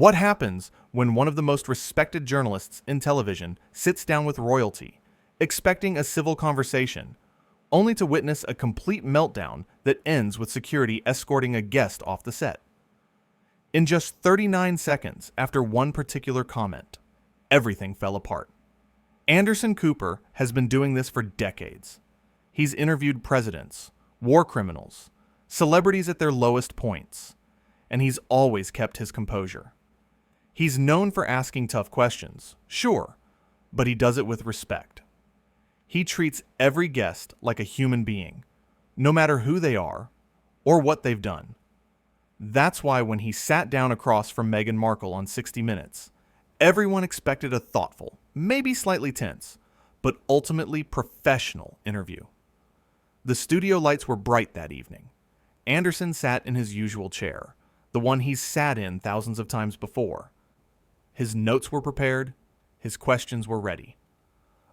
What happens when one of the most respected journalists in television sits down with royalty, expecting a civil conversation, only to witness a complete meltdown that ends with security escorting a guest off the set? In just 39 seconds after one particular comment, everything fell apart. Anderson Cooper has been doing this for decades. He's interviewed presidents, war criminals, celebrities at their lowest points, and he's always kept his composure. He's known for asking tough questions, sure, but he does it with respect. He treats every guest like a human being, no matter who they are or what they've done. That's why when he sat down across from Meghan Markle on 60 Minutes, everyone expected a thoughtful, maybe slightly tense, but ultimately professional interview. The studio lights were bright that evening. Anderson sat in his usual chair, the one he's sat in thousands of times before. His notes were prepared, his questions were ready.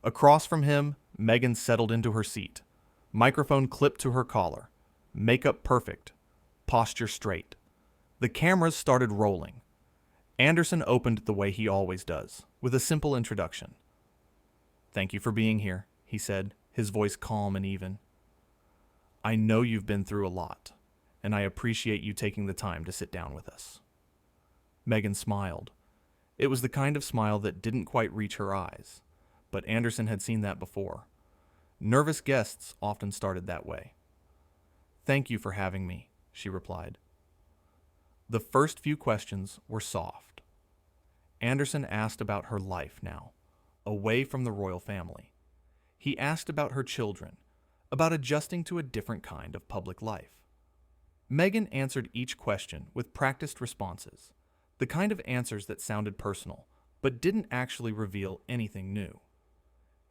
Across from him, Meghan settled into her seat, microphone clipped to her collar, makeup perfect, posture straight. The cameras started rolling. Anderson opened the way he always does, with a simple introduction. "Thank you for being here," he said, his voice calm and even. "I know you've been through a lot, and I appreciate you taking the time to sit down with us." Meghan smiled. It was the kind of smile that didn't quite reach her eyes, but Anderson had seen that before. Nervous guests often started that way. "Thank you for having me," she replied. The first few questions were soft. Anderson asked about her life now, away from the royal family. He asked about her children, about adjusting to a different kind of public life. Meghan answered each question with practiced responses, the kind of answers that sounded personal, but didn't actually reveal anything new.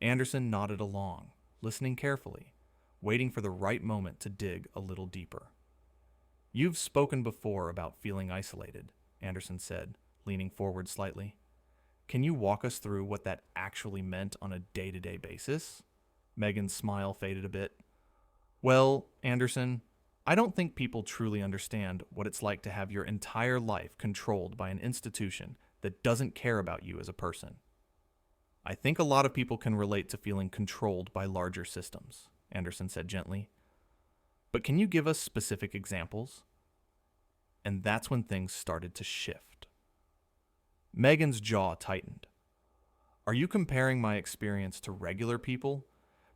Anderson nodded along, listening carefully, waiting for the right moment to dig a little deeper. "You've spoken before about feeling isolated," Anderson said, leaning forward slightly. "Can you walk us through what that actually meant on a day-to-day basis?" Meghan's smile faded a bit. "Well, Anderson, I don't think people truly understand what it's like to have your entire life controlled by an institution that doesn't care about you as a person. I think a lot of people can relate to feeling controlled by larger systems," Anderson said gently. "But can you give us specific examples?" And that's when things started to shift. Meghan's jaw tightened. "Are you comparing my experience to regular people?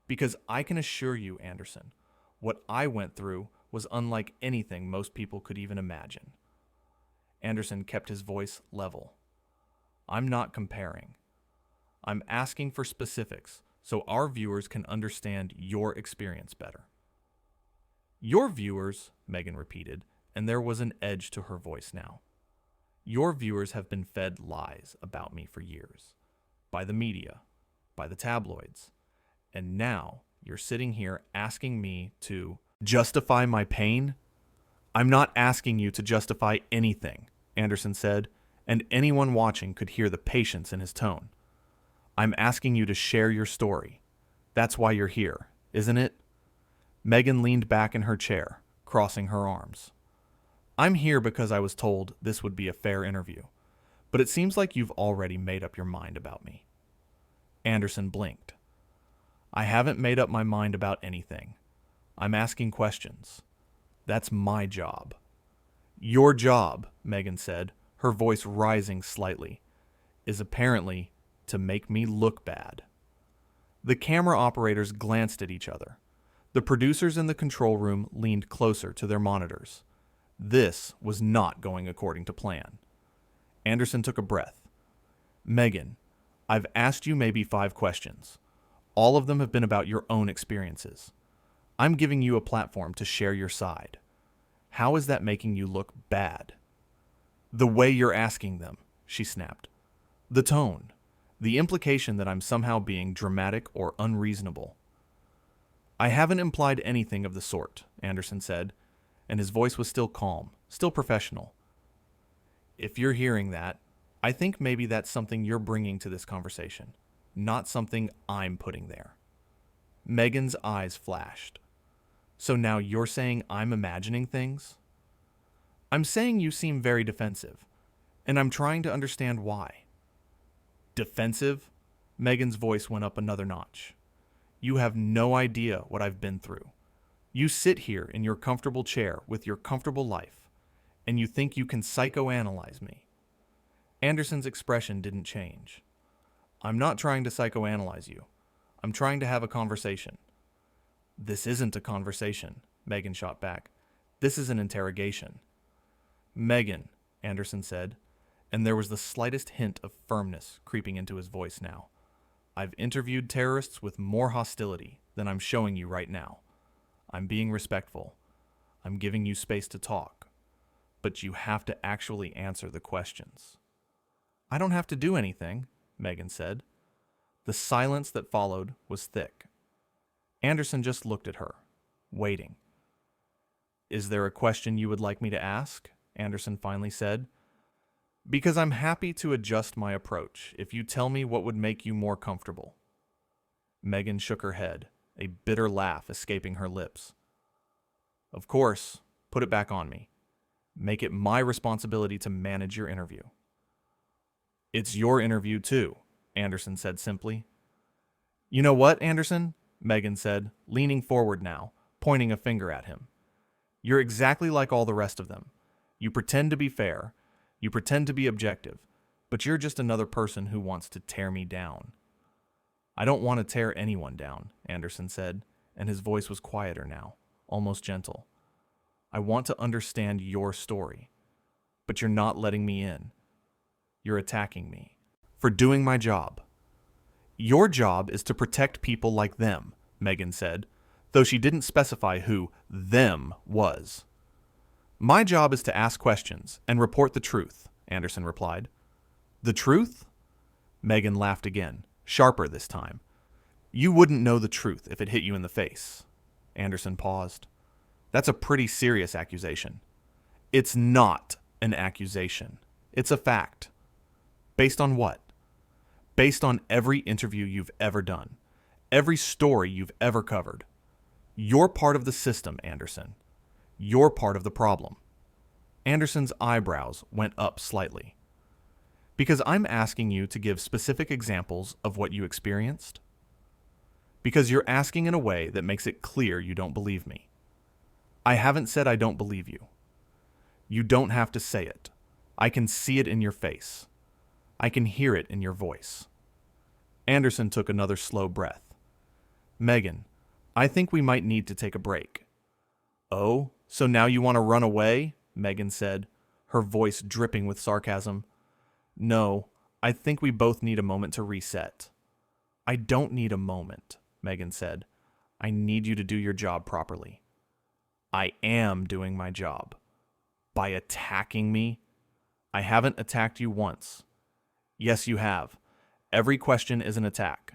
Because I can assure you, Anderson, what I went through was unlike anything most people could even imagine." Anderson kept his voice level. "I'm not comparing. I'm asking for specifics so our viewers can understand your experience better." "Your viewers," Meghan repeated, and there was an edge to her voice now. "Your viewers have been fed lies about me for years. By the media, by the tabloids. And now you're sitting here asking me to justify my pain?" "I'm not asking you to justify anything," Anderson said, and anyone watching could hear the patience in his tone. "I'm asking you to share your story. That's why you're here, isn't it?" Meghan leaned back in her chair, crossing her arms. "I'm here because I was told this would be a fair interview, but it seems like you've already made up your mind about me." Anderson blinked. "I haven't made up my mind about anything. I'm asking questions. That's my job." "Your job," Meghan said, her voice rising slightly, "is apparently to make me look bad." The camera operators glanced at each other. The producers in the control room leaned closer to their monitors. This was not going according to plan. Anderson took a breath. "Meghan, I've asked you maybe 5 questions. All of them have been about your own experiences. I'm giving you a platform to share your side. How is that making you look bad?" "The way you're asking them," she snapped. "The tone. The implication that I'm somehow being dramatic or unreasonable." "I haven't implied anything of the sort," Anderson said, and his voice was still calm, still professional. "If you're hearing that, I think maybe that's something you're bringing to this conversation, not something I'm putting there." Meghan's eyes flashed. "So now you're saying I'm imagining things?" "I'm saying you seem very defensive, and I'm trying to understand why. Defensive? Meghan's voice went up another notch. You have no idea what I've been through. You sit here in your comfortable chair with your comfortable life, and you think you can psychoanalyze me. Anderson's expression didn't change. I'm not trying to psychoanalyze you. I'm trying to have a conversation. This isn't a conversation, Meghan shot back. This is an interrogation. Meghan, Anderson said, and there was the slightest hint of firmness creeping into his voice now. I've interviewed terrorists with more hostility than I'm showing you right now. I'm being respectful. I'm giving you space to talk. But you have to actually answer the questions. I don't have to do anything, Meghan said. The silence that followed was thick. Anderson just looked at her, waiting. Is there a question you would like me to ask? Anderson finally said. Because I'm happy to adjust my approach if you tell me what would make you more comfortable. Meghan shook her head, a bitter laugh escaping her lips. Of course, put it back on me. Make it my responsibility to manage your interview. It's your interview too, Anderson said simply. You know what, Anderson? Meghan said, leaning forward now, pointing a finger at him. You're exactly like all the rest of them. You pretend to be fair, you pretend to be objective, but you're just another person who wants to tear me down. I don't want to tear anyone down, Anderson said, and his voice was quieter now, almost gentle. I want to understand your story, but you're not letting me in. You're attacking me for doing my job. Your job is to protect people like them, Meghan said, though she didn't specify who them was. My job is to ask questions and report the truth, Anderson replied. The truth? Meghan laughed again, sharper this time. You wouldn't know the truth if it hit you in the face. Anderson paused. That's a pretty serious accusation. It's not an accusation. It's a fact. Based on what? Based on every interview you've ever done, every story you've ever covered. You're part of the system, Anderson. You're part of the problem. Anderson's eyebrows went up slightly. Because I'm asking you to give specific examples of what you experienced? Because you're asking in a way that makes it clear you don't believe me. I haven't said I don't believe you. You don't have to say it. I can see it in your face. I can hear it in your voice. Anderson took another slow breath. Meghan, I think we might need to take a break. Oh, so now you want to run away? Meghan said, her voice dripping with sarcasm. No, I think we both need a moment to reset. I don't need a moment, Meghan said. I need you to do your job properly. I am doing my job. By attacking me? I haven't attacked you once. Yes, you have. Every question is an attack.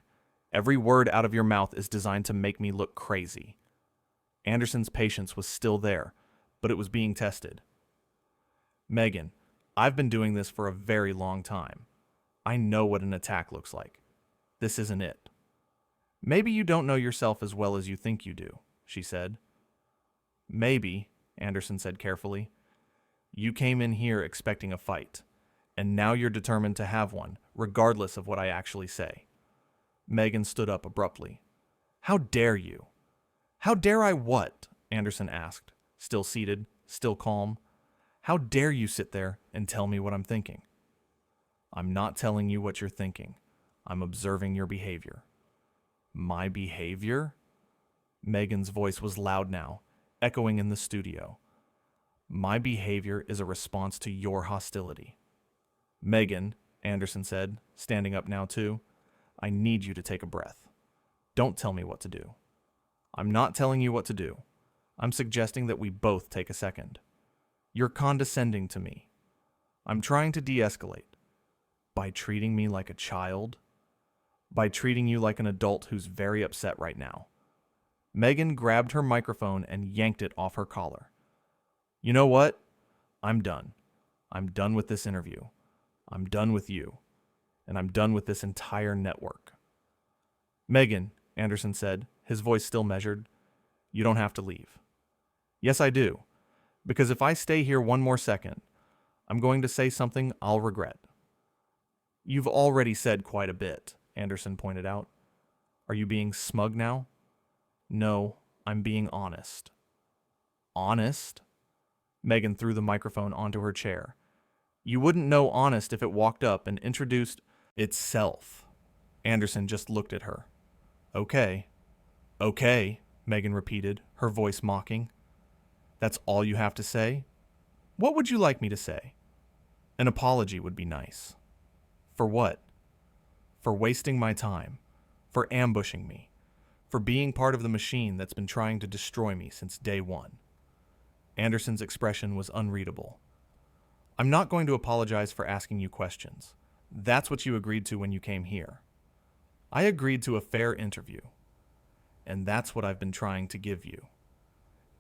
Every word out of your mouth is designed to make me look crazy. Anderson's patience was still there, but it was being tested. Meghan, I've been doing this for a very long time. I know what an attack looks like. This isn't it. Maybe you don't know yourself as well as you think you do, she said. Maybe, Anderson said carefully. You came in here expecting a fight, and now you're determined to have one, regardless of what I actually say. Meghan stood up abruptly. How dare you? How dare I what? Anderson asked, still seated, still calm. How dare you sit there and tell me what I'm thinking? I'm not telling you what you're thinking. I'm observing your behavior. My behavior? Meghan's voice was loud now, echoing in the studio. My behavior is a response to your hostility. Meghan, Anderson said, standing up now too, I need you to take a breath. Don't tell me what to do. I'm not telling you what to do. I'm suggesting that we both take a second. You're condescending to me. I'm trying to de-escalate. By treating me like a child? By treating you like an adult who's very upset right now. Meghan grabbed her microphone and yanked it off her collar. You know what? I'm done. I'm done with this interview. I'm done with you. And I'm done with this entire network. Meghan, Anderson said, his voice still measured, you don't have to leave. Yes, I do. Because if I stay here one more second, I'm going to say something I'll regret. You've already said quite a bit, Anderson pointed out. Are you being smug now? No, I'm being honest. Honest? Meghan threw the microphone onto her chair. You wouldn't know honest if it walked up and introduced itself. Anderson just looked at her. Okay. Okay, Meghan repeated, her voice mocking. That's all you have to say? What would you like me to say? An apology would be nice. For what? For wasting my time. For ambushing me. For being part of the machine that's been trying to destroy me since day one. Anderson's expression was unreadable. I'm not going to apologize for asking you questions. That's what you agreed to when you came here. I agreed to a fair interview. And that's what I've been trying to give you.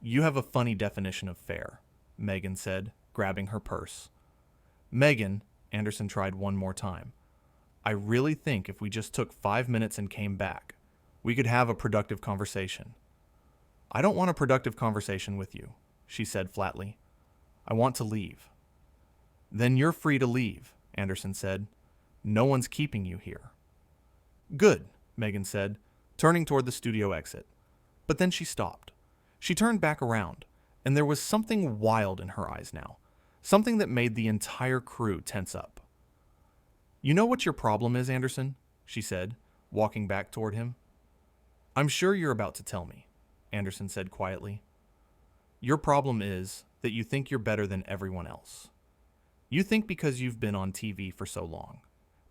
You have a funny definition of fair, Meghan said, grabbing her purse. Meghan, Anderson tried one more time. I really think if we just took 5 minutes and came back, we could have a productive conversation. I don't want a productive conversation with you, she said flatly. I want to leave. Then you're free to leave, Anderson said. No one's keeping you here. Good, Meghan said, turning toward the studio exit. But then she stopped. She turned back around, and there was something wild in her eyes now, something that made the entire crew tense up. You know what your problem is, Anderson? She said, walking back toward him. I'm sure you're about to tell me, Anderson said quietly. Your problem is that you think you're better than everyone else. You think because you've been on TV for so long,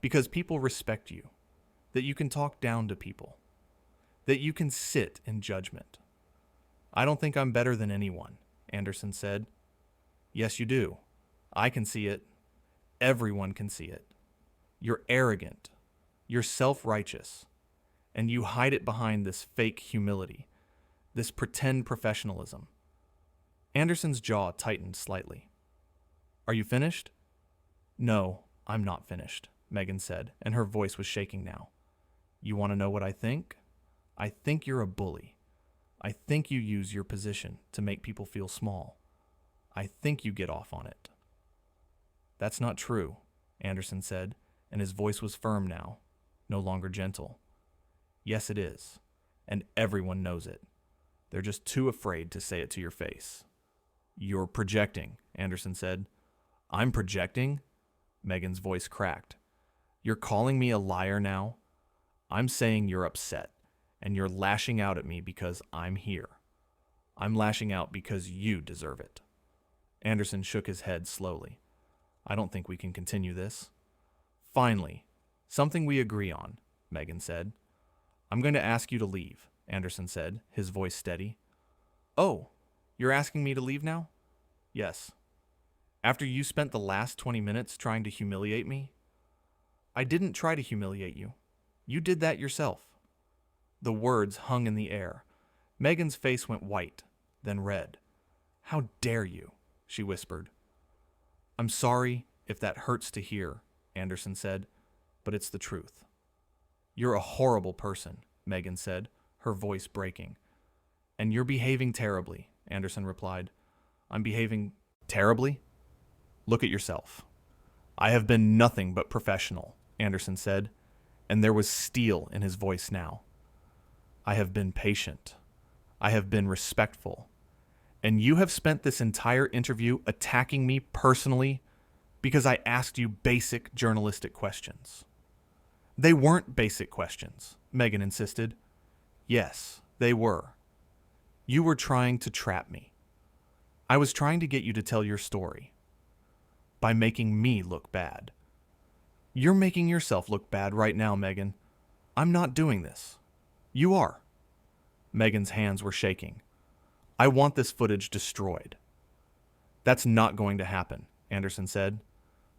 because people respect you, that you can talk down to people, that you can sit in judgment. I don't think I'm better than anyone, Anderson said. Yes, you do. I can see it. Everyone can see it. You're arrogant. You're self-righteous. And you hide it behind this fake humility, this pretend professionalism. Anderson's jaw tightened slightly. Are you finished? No, I'm not finished, Meghan said, and her voice was shaking now. You want to know what I think? I think you're a bully. I think you use your position to make people feel small. I think you get off on it. That's not true, Anderson said, and his voice was firm now, no longer gentle. Yes, it is, and everyone knows it. They're just too afraid to say it to your face. You're projecting, Anderson said. I'm projecting? Meghan's voice cracked. You're calling me a liar now? I'm saying you're upset, and you're lashing out at me because I'm here. I'm lashing out because you deserve it. Anderson shook his head slowly. I don't think we can continue this. Finally, something we agree on, Meghan said. I'm going to ask you to leave, Anderson said, his voice steady. Oh, you're asking me to leave now? Yes. After you spent the last 20 minutes trying to humiliate me? I didn't try to humiliate you. You did that yourself. The words hung in the air. Meghan's face went white, then red. How dare you? She whispered. I'm sorry if that hurts to hear, Anderson said, but it's the truth. You're a horrible person, Meghan said, her voice breaking. And you're behaving terribly, Anderson replied. I'm behaving terribly? Look at yourself. I have been nothing but professional, Anderson said, and there was steel in his voice now. I have been patient. I have been respectful. And you have spent this entire interview attacking me personally because I asked you basic journalistic questions. They weren't basic questions, Meghan insisted. Yes, they were. You were trying to trap me. I was trying to get you to tell your story. By making me look bad. You're making yourself look bad right now, Meghan. I'm not doing this. You are. Meghan's hands were shaking. I want this footage destroyed. That's not going to happen, Anderson said.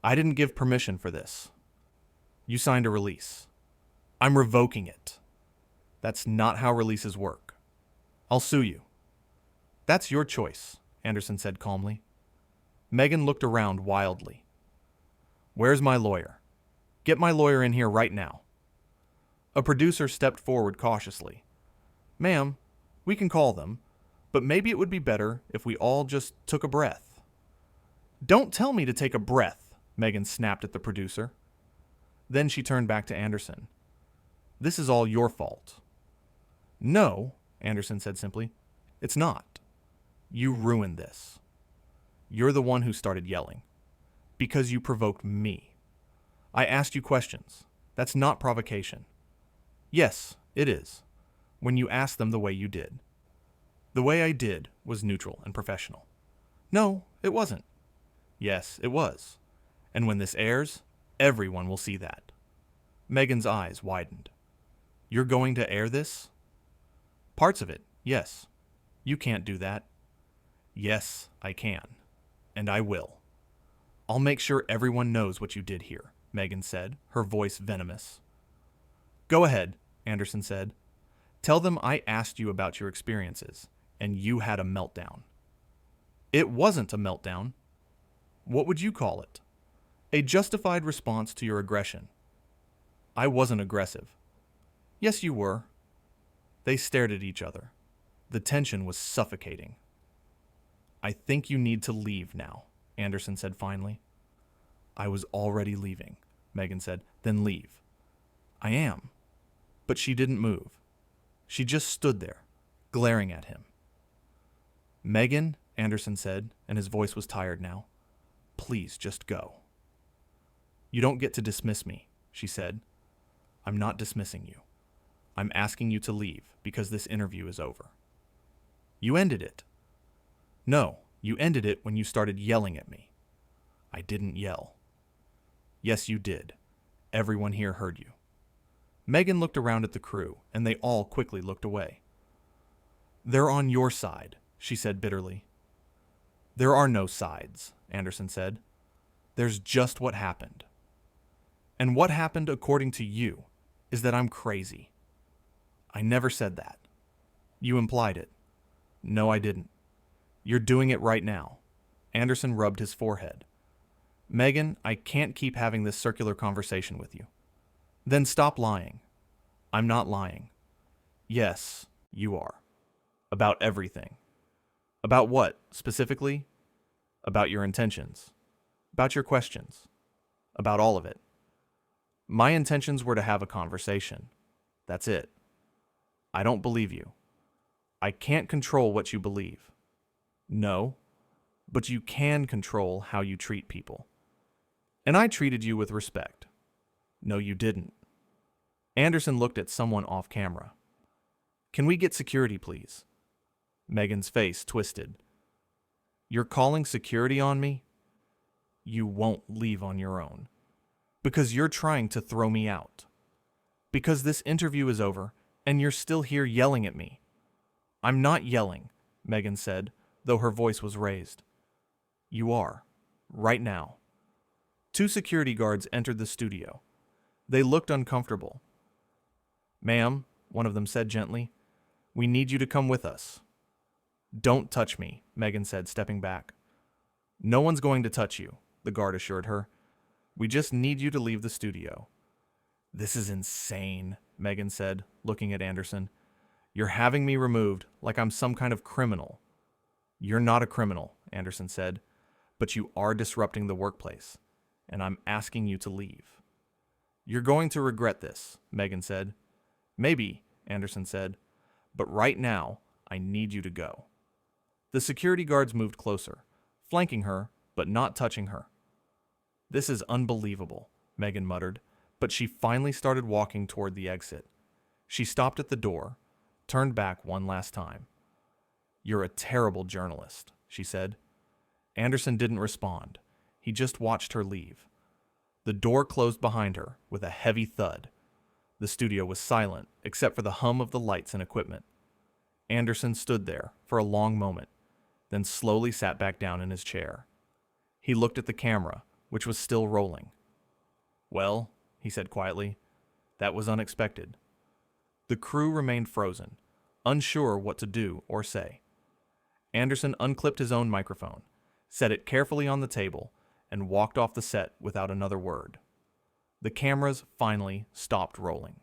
I didn't give permission for this. You signed a release. I'm revoking it. That's not how releases work. I'll sue you. That's your choice, Anderson said calmly. Meghan looked around wildly. Where's my lawyer? Get my lawyer in here right now. A producer stepped forward cautiously. Ma'am, we can call them, but maybe it would be better if we all just took a breath. Don't tell me to take a breath, Meghan snapped at the producer. Then she turned back to Anderson. This is all your fault. No, Anderson said simply. It's not. You ruined this. You're the one who started yelling. Because you provoked me. I asked you questions. That's not provocation. Yes, it is. When you asked them the way you did. The way I did was neutral and professional. No, it wasn't. Yes, it was. And when this airs, everyone will see that. Meghan's eyes widened. You're going to air this? Parts of it, yes. You can't do that. Yes, I can. And I will. I'll make sure everyone knows what you did here, Meghan said, her voice venomous. Go ahead, Anderson said. Tell them I asked you about your experiences, and you had a meltdown. It wasn't a meltdown. What would you call it? A justified response to your aggression. I wasn't aggressive. Yes, you were. They stared at each other. The tension was suffocating. I think you need to leave now, Anderson said finally. I was already leaving, Meghan said. Then leave. I am. But she didn't move. She just stood there, glaring at him. Meghan, Anderson said, and his voice was tired now. Please just go. You don't get to dismiss me, she said. I'm not dismissing you. I'm asking you to leave because this interview is over. You ended it. No, you ended it when you started yelling at me. I didn't yell. Yes, you did. Everyone here heard you. Meghan looked around at the crew, and they all quickly looked away. They're on your side, she said bitterly. There are no sides, Anderson said. There's just what happened. And what happened, according to you, is that I'm crazy. I never said that. You implied it. No, I didn't. You're doing it right now. Anderson rubbed his forehead. Meghan, I can't keep having this circular conversation with you. Then stop lying. I'm not lying. Yes, you are. About everything. About what, specifically? About your intentions. About your questions. About all of it. My intentions were to have a conversation. That's it. I don't believe you. I can't control what you believe. No, but you can control how you treat people. And I treated you with respect. No, you didn't. Anderson looked at someone off camera. Can we get security, please? Meghan's face twisted. You're calling security on me? You won't leave on your own. Because you're trying to throw me out. Because this interview is over, and you're still here yelling at me. I'm not yelling, Meghan said, though her voice was raised. You are, right now. 2 security guards entered the studio. They looked uncomfortable. Ma'am, one of them said gently, we need you to come with us. Don't touch me, Meghan said, stepping back. No one's going to touch you, the guard assured her. We just need you to leave the studio. This is insane, Meghan said, looking at Anderson. You're having me removed like I'm some kind of criminal. You're not a criminal, Anderson said, but you are disrupting the workplace, and I'm asking you to leave. You're going to regret this, Meghan said. Maybe, Anderson said, but right now, I need you to go. The security guards moved closer, flanking her, but not touching her. This is unbelievable, Meghan muttered, but she finally started walking toward the exit. She stopped at the door, turned back one last time. You're a terrible journalist, she said. Anderson didn't respond. He just watched her leave. The door closed behind her with a heavy thud. The studio was silent, except for the hum of the lights and equipment. Anderson stood there for a long moment, then slowly sat back down in his chair. He looked at the camera, which was still rolling. Well, he said quietly, that was unexpected. The crew remained frozen, unsure what to do or say. Anderson unclipped his own microphone, set it carefully on the table, and walked off the set without another word. The cameras finally stopped rolling.